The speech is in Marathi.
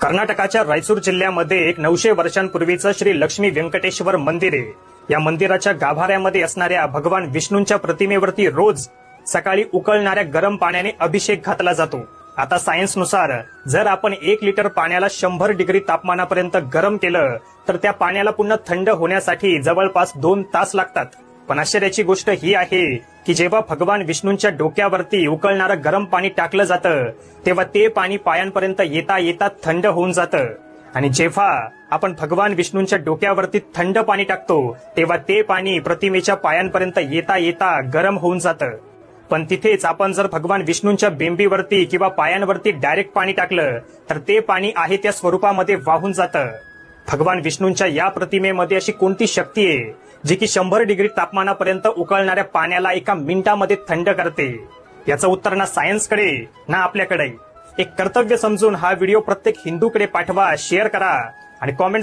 कर्नाटकाच्या रायचूर जिल्ह्यामध्ये एक 900 वर्षांपूर्वीचं श्री लक्ष्मी व्यंकटेश्वर मंदिर आहे। या मंदिराच्या गाभाऱ्यामध्ये असणाऱ्या भगवान विष्णूंच्या प्रतिमेवरती रोज सकाळी उकळणाऱ्या गरम पाण्याने अभिषेक घातला जातो। आता सायन्सनुसार जर आपण 1 लिटर पाण्याला 100 डिग्री तापमानापर्यंत गरम केलं तर त्या पाण्याला पुन्हा थंड होण्यासाठी जवळपास 2 तास लागतात। पण आश्चर्याची गोष्ट ही आहे की जेव्हा भगवान विष्णूंच्या डोक्यावरती उकळणारं गरम पाणी टाकलं जातं तेव्हा ते पाणी पायांपर्यंत येता येता थंड होऊन जातं आणि जेव्हा आपण भगवान विष्णूंच्या डोक्यावरती थंड पाणी टाकतो तेव्हा ते पाणी प्रतिमेच्या पायांपर्यंत येता येता गरम होऊन जातं। पण तिथेच आपण जर भगवान विष्णूंच्या बेंबीवरती किंवा पायांवरती डायरेक्ट पाणी टाकलं तर ते पाणी आहे त्या स्वरूपामध्ये वाहून जातं। भगवान विष्णूंच्या या प्रतिमेमध्ये अशी कोणती शक्ती आहे जी की 100 डिग्री तापमानापर्यंत उकळणाऱ्या पाण्याला एका मिनिटामध्ये थंड करते? याचं उत्तर ना सायन्सकडे ना आपल्याकडे। एक कर्तव्य समजून हा व्हिडिओ प्रत्येक हिंदूकडे पाठवा, शेअर करा आणि कॉमेंट